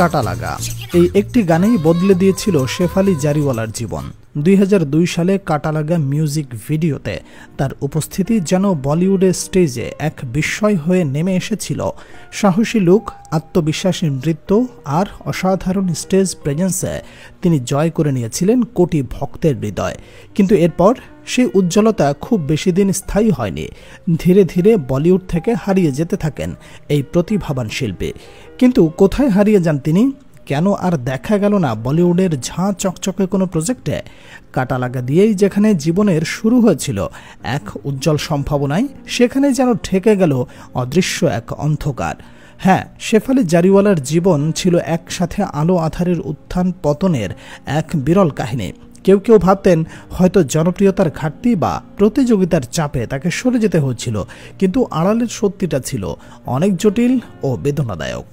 কাটা লাগা এই একটি গানেই বদলে দিয়েছিল শেফালি জারিওয়ালার জীবন। 2002 সালে কাটা লাগা মিউজিক ভিডিওতে তার উপস্থিতি যেন বলিউডের স্টেজে এক বিস্ময় হয়ে নেমে এসেছিল। সাহসী লুক, আত্মবিশ্বাসী নৃত্য আর অসাধারণ স্টেজ প্রেজেন্সে তিনি জয় করে নিয়েছিলেন কোটি ভক্তের হৃদয়। কিন্তু এরপর সেই উজ্জ্বলতা খুব বেশি দিন স্থায়ী হয়নি। ধীরে ধীরে বলিউড থেকে হারিয়ে যেতে থাকেন এই প্রতিভাবান শিল্পী। কিন্তু কোথায় হারিয়ে যান তিনি? কেন আর দেখা গেল না বলিউডের ঝাঁ চকচকে কোনো প্রজেক্টে? কাটা লাগা দিয়েই যেখানে জীবনের শুরু হয়েছিল এক উজ্জ্বল সম্ভাবনায়, সেখানে যেন ঠেকে গেল অদৃশ্য এক অন্ধকার। হ্যাঁ, শেফালি জারিওয়ালার জীবন ছিল একসাথে আলো আঁধারের উত্থান পতনের এক বিরল কাহিনী। কেউ কেউ ভাবতেন হয়তো জনপ্রিয়তার ঘাটতি বা প্রতিযোগিতার চাপে তাকে সরে যেতে হচ্ছিল, কিন্তু আড়ালের সত্যিটা ছিল অনেক জটিল ও বেদনাদায়ক।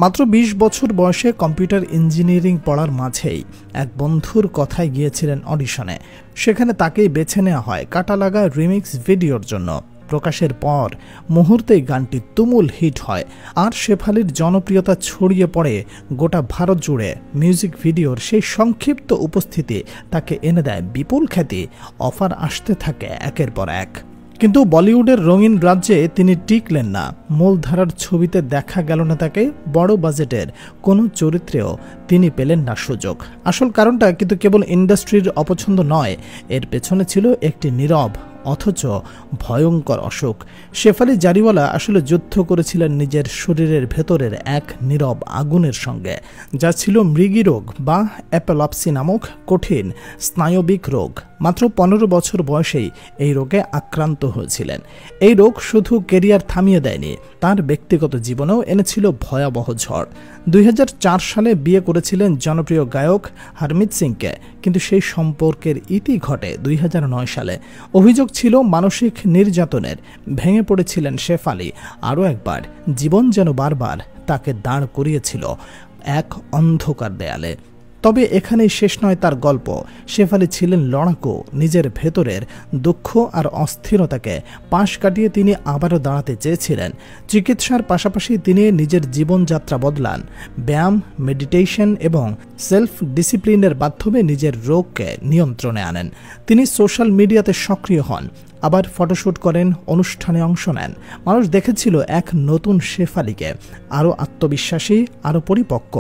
মাত্র 20 বছর বয়সে কম্পিউটার ইঞ্জিনিয়ারিং পড়ার মাঝেই এক বন্ধুর কথায় গিয়েছিলেন অডিশনে। সেখানে তাকেই বেছে নেওয়া হয় কাটা লাগা রিমিক্স ভিডিওর জন্য। প্রকাশের পর মুহূর্তেই গানটি তুমুল হিট হয় আর শেফালির জনপ্রিয়তা ছড়িয়ে পড়ে গোটা ভারত জুড়ে। মিউজিক ভিডিওর সেই সংক্ষিপ্ত উপস্থিতি তাকে এনে দেয় বিপুল খ্যাতি। অফার আসতে থাকে একের পর এক। কিন্তু বলিউডের রঙিন রাজ্যে তিনি টিকলেন না। মূলধারার ছবিতে দেখা গেল না তাকে। বড় বাজেটের কোনো চরিত্রেও তিনি পেলেন না সুযোগ। আসল কারণটা কিন্তু কেবল ইন্ডাস্ট্রির অপছন্দ নয়, এর পেছনে ছিল একটি নীরব অথচ ভয়ঙ্কর অসুখ। শেফালি জারিওয়ালা আসলে যুদ্ধ করেছিলেন নিজের শরীরের ভেতরের এক নীরব আগুনের সঙ্গে, যা ছিল মৃগী রোগ বা অ্যাপোপ্লেক্সি নামক কঠিন স্নায়বিক রোগ। মাত্র 15 বছর বয়সেই এই রোগে আক্রান্ত হয়েছিলেন। এই রোগ শুধু কেরিয়ার থামিয়ে দেয়নি, তার ব্যক্তিগত জীবনেও এনেছিল ভয়াবহ ঝড়। 2004 সালে বিয়ে করেছিলেন জনপ্রিয় গায়ক হরমিত সিংকে, কিন্তু সেই সম্পর্কের ইতি ঘটে 2009 সালে। অভিযোগ ছিল মানসিক নির্যাতনের। ভেঙে পড়েছিলেন শেফালি। আরও একবার জীবন যেন বারবার তাকে দাঁড় করিয়েছিল এক অন্ধকার দেয়ালে। তবে এখানেই শেষ নয় তার গল্প। শেফালি ছিলেন লড়াকু। নিজের ভেতরের দুঃখ আর অস্থিরতাকে পাশ কাটিয়ে তিনি আবারও দাঁড়াতে চেয়েছিলেন। চিকিৎসার পাশাপাশি তিনি নিজের জীবনযাত্রা বদলান। ব্যায়াম, মেডিটেশন এবং সেলফ ডিসিপ্লিনের মাধ্যমে নিজের রোগকে নিয়ন্ত্রণে আনেন। তিনি সোশ্যাল মিডিয়াতে সক্রিয় হন, আবার ফটোশ্যুট করেন, অনুষ্ঠানে অংশ নেন। মানুষ দেখেছিল এক নতুন শেফালিকে, আরও আত্মবিশ্বাসী, আরও পরিপক্ক,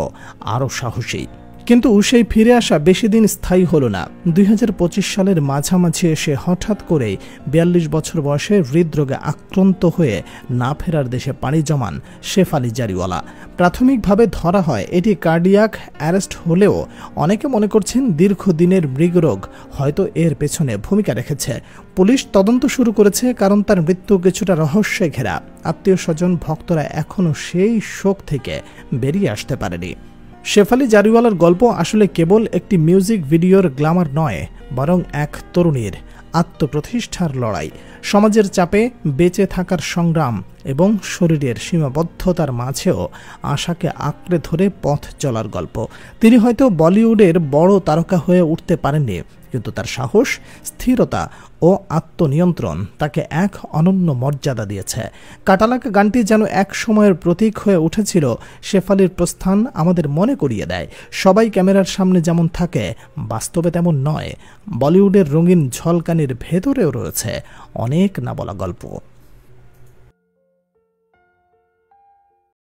আরও সাহসী। কিন্তু সেই ফিরে আসা বেশি দিন স্থায়ী হলো না। 2025 সালের মাঝামাঝি এসে হঠাৎ করেই 42 বছর বয়সে হৃদরোগে আক্রান্ত হয়ে না ফেরার দেশে পাড়ি জমান শেফালি জারিওয়ালা। প্রাথমিকভাবে ধরা হয় এটি কার্ডিয়াক অ্যারেস্ট হলেও অনেকে মনে করছেন দীর্ঘদিনের মৃগরোগ হয়তো এর পেছনে ভূমিকা রেখেছে। পুলিশ তদন্ত শুরু করেছে, কারণ তার মৃত্যু কিছুটা রহস্যে ঘেরা। আত্মীয় স্বজন, ভক্তরা এখনও সেই শোক থেকে বেরিয়ে আসতে পারেনি। শেফালি জারিওয়ালার গল্প আসলে কেবল একটি মিউজিক ভিডিওর গ্ল্যামার নয়, বরং এক তরুণীর আত্মপ্রতিষ্ঠার লড়াই, সমাজের চাপে বেঁচে থাকার সংগ্রাম এবং শরীরের সীমাবদ্ধতার মাঝেও আশাকে আঁকড়ে ধরে পথ চলার গল্প। তিনি হয়তো বলিউডের বড় তারকা হয়ে উঠতে পারেননি, কিন্তু তার সাহস, স্থিরতা ও আত্মনিয়ন্ত্রণ তাকে এক অনন্য মর্যাদা দিয়েছে। কাটা লাগা গানটি যেন এক সময়ের প্রতীক হয়ে উঠেছিল। শেফালির প্রস্থান আমাদের মনে করিয়ে দেয়, সবাই ক্যামেরার সামনে যেমন থাকে, বাস্তবে তেমন নয়। বলিউডের রঙিন ঝলকানির ভেতরেও রয়েছে অনেক না বলা গল্প।